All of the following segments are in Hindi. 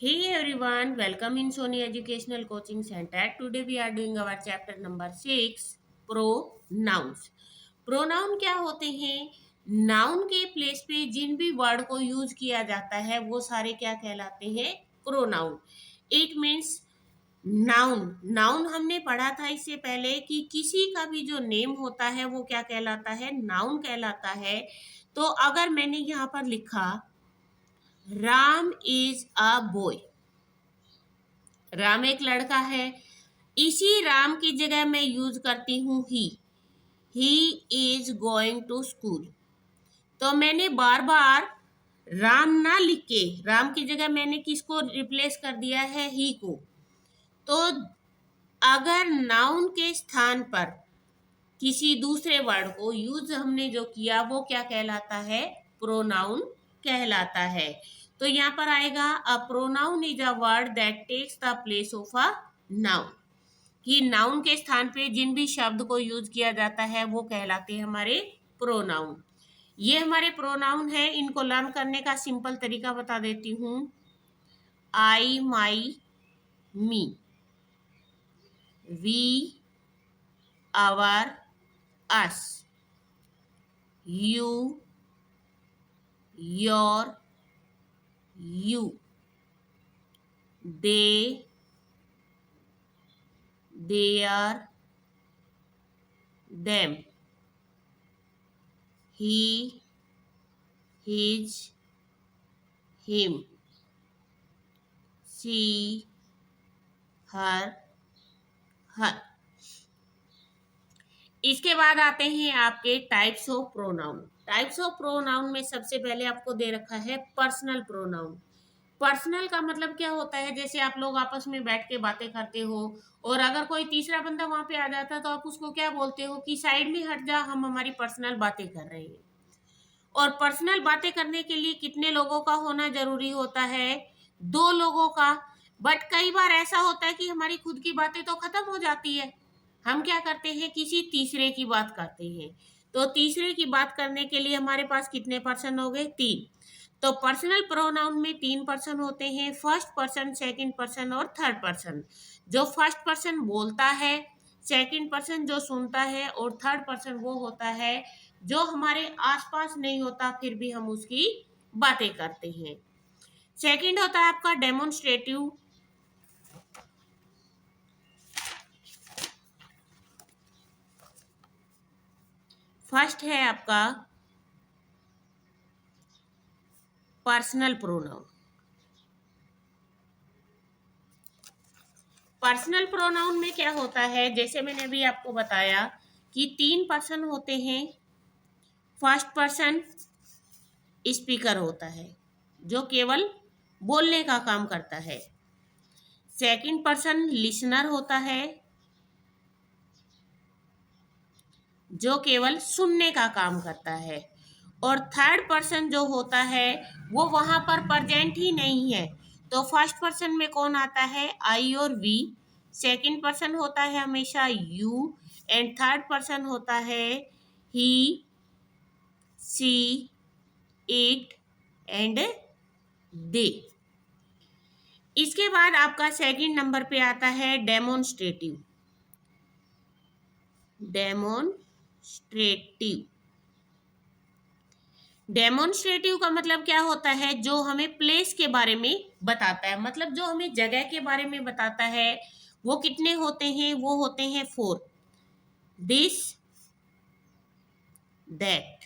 Hey everyone, welcome in Sony Educational Coaching Center. Today we are doing our chapter number 6, pronouns. Pronoun क्या होते हैं? नाउन के प्लेस पे जिन भी वर्ड को यूज किया जाता है वो सारे क्या कहलाते हैं? Pronoun. It means noun. Noun हमने पढ़ा था इससे पहले कि किसी का भी जो नेम होता है वो क्या कहलाता है? नाउन कहलाता है. तो अगर मैंने यहाँ पर लिखा Ram is a boy, Ram एक लड़का है, इसी राम की जगह मैं यूज करती हूँ he is going to school. तो मैंने बार बार राम ना लिख के राम की जगह मैंने किसको रिप्लेस कर दिया है? ही को. तो अगर नाउन के स्थान पर किसी दूसरे वर्ड को यूज हमने जो किया वो क्या कहलाता है? प्रोनाउन कहलाता है. तो यहाँ पर आएगा a pronoun is a word that takes the place of a noun. कि नाउन के स्थान पे जिन भी शब्द को यूज किया जाता है वो कहलाते हैं हमारे प्रोनाउन. ये हमारे प्रोनाउन है. इनको लर्न करने का सिंपल तरीका बता देती हूँ. I, my, me, we, our, us, you, your, you, they, their, them, he, his, him, she, her, her. इसके बाद आते हैं आपके types of pronoun. Types of pronoun में सबसे पहले आपको दे रखा है पर्सनल प्रोनाउन. पर्सनल का मतलब क्या होता है? जैसे आप लोग आपस में बैठ के बातें करते हो और अगर कोई तीसरा बंदा वहां पे आ जाता है तो आप उसको क्या बोलते हो कि साइड में हट जा, हम हमारी पर्सनल बातें कर रहे हैं. और पर्सनल बातें करने के लिए कितने लोगों का होना जरूरी होता है? दो लोगों का. बट कई बार ऐसा होता है कि हमारी खुद की बातें तो खत्म हो जाती है, हम क्या करते हैं? किसी तीसरे की बात करते हैं. तो तीसरे की बात करने के लिए हमारे पास कितने पर्सन हो गए? 3. तो पर्सनल प्रोनाउन में 3 पर्सन होते हैं. फर्स्ट पर्सन, सेकंड पर्सन और थर्ड पर्सन. जो फर्स्ट पर्सन बोलता है, सेकंड पर्सन जो सुनता है और थर्ड पर्सन वो होता है जो हमारे आसपास नहीं होता फिर भी हम उसकी बातें करते हैं. सेकंड होता है आपका डेमोन्स्ट्रेटिव. फर्स्ट है आपका पर्सनल प्रोनाउन. पर्सनल प्रोनाउन में क्या होता है? जैसे मैंने अभी आपको बताया कि 3 पर्सन होते हैं. फर्स्ट पर्सन स्पीकर होता है जो केवल बोलने का काम करता है. सेकंड पर्सन लिसनर होता है जो केवल सुनने का काम करता है. और थर्ड पर्सन जो होता है वो वहां पर प्रेजेंट ही नहीं है. तो फर्स्ट पर्सन में कौन आता है? आई और वी. सेकंड पर्सन होता है हमेशा यू. एंड थर्ड पर्सन होता है ही, सी, इट एंड दे. इसके बाद आपका सेकंड नंबर पे आता है डेमोन्स्ट्रेटिव. डेमोन्स्ट्रेटिव डेमोन्स्ट्रेटिव का मतलब क्या होता है? जो हमें प्लेस के बारे में बताता है, मतलब जो हमें जगह के बारे में बताता है. वो कितने होते हैं? वो होते हैं 4. This, that,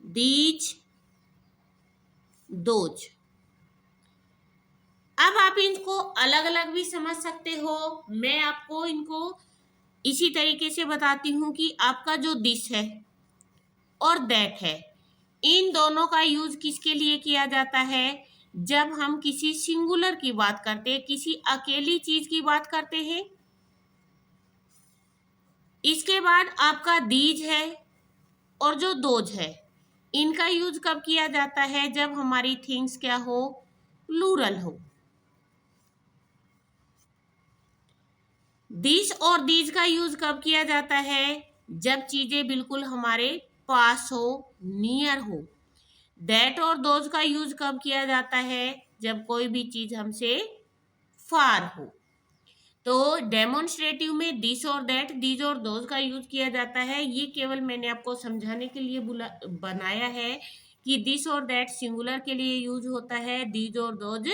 these, those. अब आप इनको अलग अलग भी समझ सकते हो. मैं आपको इनको इसी तरीके से बताती हूँ कि आपका जो दिस है और दैट है, इन दोनों का यूज किसके लिए किया जाता है? जब हम किसी सिंगुलर की बात करते हैं, किसी अकेली चीज की बात करते हैं. इसके बाद आपका दीज है और जो दोज है, इनका यूज कब किया जाता है? जब हमारी थिंग्स क्या हो? प्लूरल हो. दिस और दीज का यूज कब किया जाता है? जब चीजें बिल्कुल हमारे पास हो, नियर हो. दैट और दोज का यूज कब किया जाता है? जब कोई भी चीज हमसे फार हो। तो डेमोन्स्ट्रेटिव में दिस और दैट, दीज और दोज का यूज किया जाता है। ये केवल मैंने आपको समझाने के लिए बनाया है कि दिस और दैट सिंगुलर के लिए यूज होता है, दीज और दोज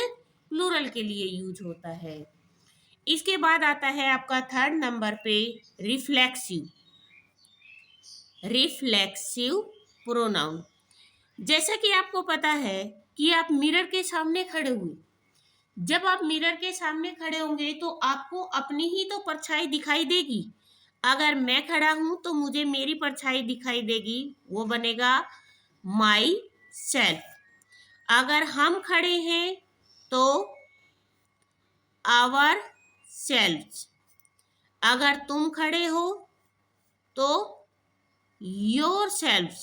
प्लूरल के लिए यूज होता है। इसके बाद आता है आपका थर्ड नंबर पे रिफ्लेक्सिव। Reflexive pronoun. जैसा कि आपको पता है कि आप मिरर के सामने खड़े हुए, जब आप मिरर के सामने खड़े होंगे तो आपको अपनी ही तो परछाई दिखाई देगी। अगर मैं खड़ा हूं तो मुझे मेरी परछाई दिखाई देगी, वो बनेगा माई सेल्फ। अगर हम खड़े हैं तो आवर सेल्फ। अगर तुम खड़े हो तो योर सेल्फ।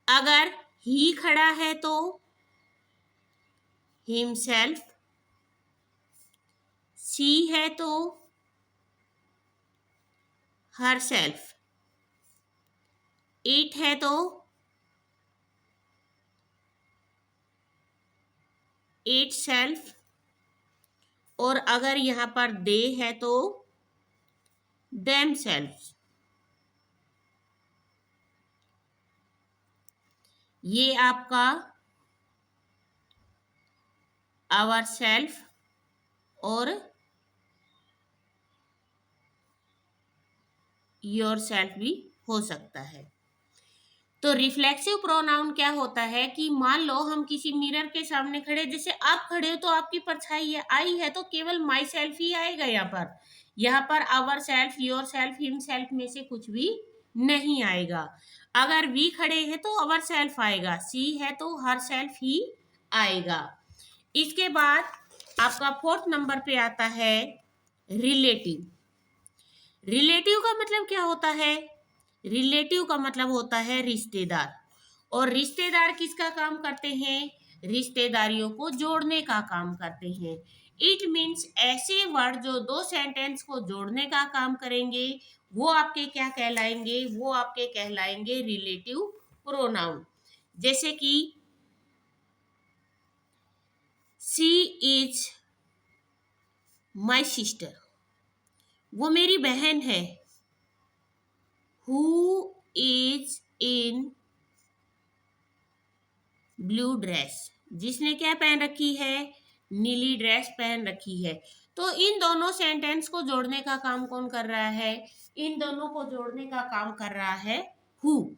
अगर ही खड़ा है तो हिमसेल्फ। सी है तो हर सेल्फ। इट है तो इट सेल्फ। और अगर यहाँ पर दे है तो देम सेल्फ। ये आपका आवर सेल्फ और योर सेल्फ भी हो सकता है। तो रिफ्लेक्सिव प्रोनाउन क्या होता है कि मान लो हम किसी मिरर के सामने खड़े, जैसे आप खड़े हो तो आपकी परछाई आई है तो केवल माई सेल्फ ही आएगा। यहाँ per hour self, your self, him self में से कुछ भी नहीं आएगा। अगर वी खड़े हैं तो आवर सेल्फ आएगा, सी है तो हर सेल्फ ही आएगा। इसके बाद आपका फोर्थ नंबर पे आता है रिलेटिव। रिलेटिव का मतलब क्या होता है? रिलेटिव का मतलब होता है रिश्तेदार। और रिश्तेदार किसका काम करते हैं? रिश्तेदारियों को जोड़ने का काम करते हैं। इट मीन्स ऐसे वर्ड जो दो सेंटेंस को जोड़ने का काम करेंगे वो आपके क्या कहलाएंगे? वो आपके कहलाएंगे रिलेटिव प्रोनाउन। जैसे कि शी इज माई सिस्टर, वो मेरी बहन है। Who is in blue dress, जिसने क्या पहन रखी है? नीली ड्रेस पहन रखी है। तो इन दोनों सेंटेंस को जोड़ने का काम कौन कर रहा है? इन दोनों को जोड़ने का काम कर रहा है हु।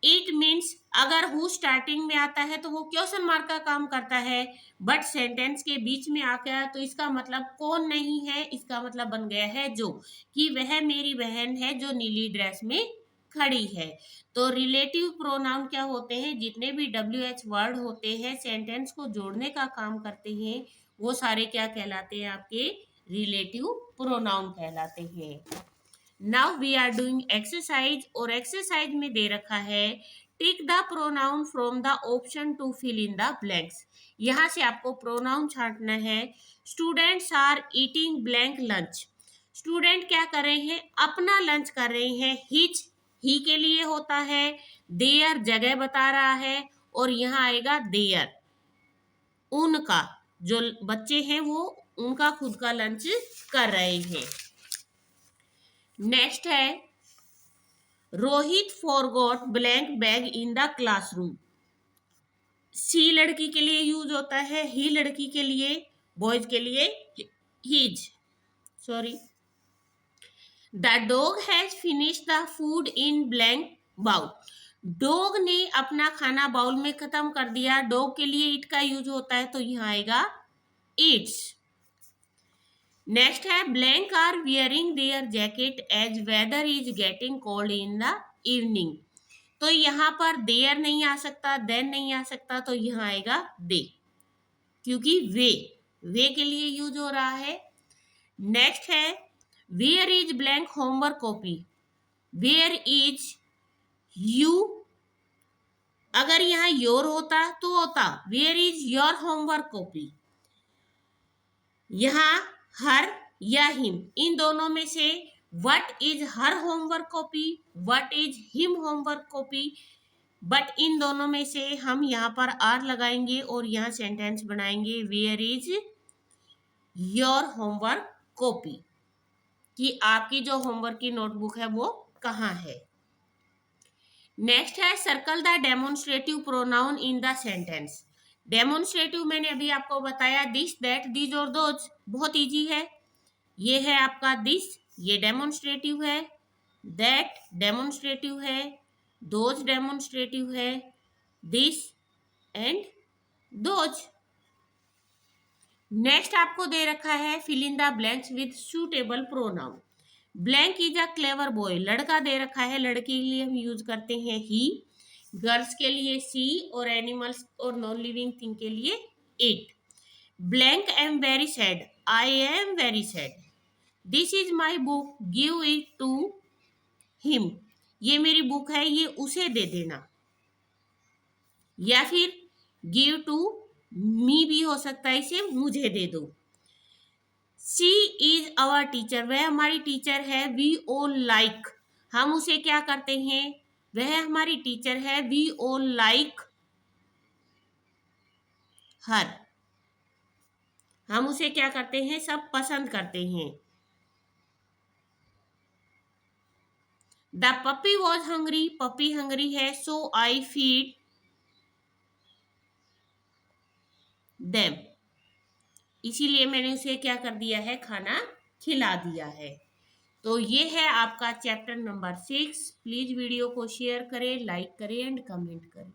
इट मीन्स अगर हु स्टार्टिंग में आता है तो वो क्वेश्चन मार्क का काम करता है, बट सेंटेंस के बीच में आ गया तो इसका मतलब कौन नहीं है, इसका मतलब बन गया है जो, कि वह मेरी बहन है जो नीली ड्रेस में खड़ी है। तो रिलेटिव प्रोनाउन क्या होते हैं? जितने भी WH वर्ड होते हैं सेंटेंस को जोड़ने का काम करते हैं वो सारे क्या कहलाते हैं? आपके रिलेटिव प्रोनाउन कहलाते हैं। Now we are doing exercise, और एक्सरसाइज में दे रखा है tick the pronoun from the option to fill in the blanks. यहाँ से आपको प्रोनाउन छांटना है। Students are eating blank lunch. Student क्या कर रहे हैं? अपना लंच कर रहे हैं। हिच ही के लिए होता है। देयर जगह बता रहा है, और यहाँ आएगा देयर उनका, जो बच्चे हैं वो उनका खुद का लंच कर रहे हैं। नेक्स्ट है Rohit forgot blank bag in the classroom. She लड़की के लिए यूज होता है, ही लड़की के लिए, बॉयज के लिए his. Sorry. The dog has finish the food in blank bowl. Dog ने अपना खाना बाउल में खत्म कर दिया। डॉग के लिए इट का यूज होता है तो यहाँ आएगा इट्स। नेक्स्ट है blank are wearing their jacket as weather is getting cold in the evening. तो यहाँ पर देयर नहीं आ सकता, देन नहीं आ सकता, तो यहाँ आएगा दे, क्योंकि वे के लिए यूज हो रहा है। नेक्स्ट है where is blank homework copy. Where is you, अगर यहाँ योर होता तो होता where is your homework copy. यहाँ हर या हिम, इन दोनों में से what is her homework copy, what is him homework copy. But इन दोनों में से हम यहाँ पर आर लगाएंगे और यहाँ सेंटेंस बनाएंगे where is your homework copy, कि आपकी जो होमवर्क की नोटबुक है वो कहाँ है। नेक्स्ट है circle the demonstrative pronoun in the sentence. Demonstrative मैंने अभी आपको बताया दिस, दैट, दीज और दोज, बहुत इजी है। ये है आपका दिस, ये डेमोन्स्ट्रेटिव है, दैट डेमोन्स्ट्रेटिव है, दोज डेमोन्स्ट्रेटिव है, दिस एंड दोज। नेक्स्ट आपको दे रखा है fill in the blanks with suitable pronoun. Blank is a clever boy, लड़का दे रखा है, लड़के के लिए हम यूज करते हैं ही, गर्ल्स के लिए सी और एनिमल्स और नॉन लिविंग थिंग के लिए it. Blank am very sad, I am very sad. This is my book, give it to him, ये मेरी बुक है, ये उसे दे देना। या फिर गिव टू मी भी हो सकता है, इसे मुझे दे दो। शी इज आवर टीचर, वह हमारी टीचर है। वी ऑल लाइक, हम उसे क्या करते हैं, वह हमारी टीचर है। वी ऑल लाइक हर, हम उसे क्या करते हैं, सब पसंद करते हैं। The puppy was hungry, puppy hungry है, सो आई फीड देम, इसीलिए मैंने उसे क्या कर दिया है, खाना खिला दिया है। तो ये है आपका चैप्टर नंबर 6। प्लीज वीडियो को शेयर करें, लाइक करें एंड कमेंट करें।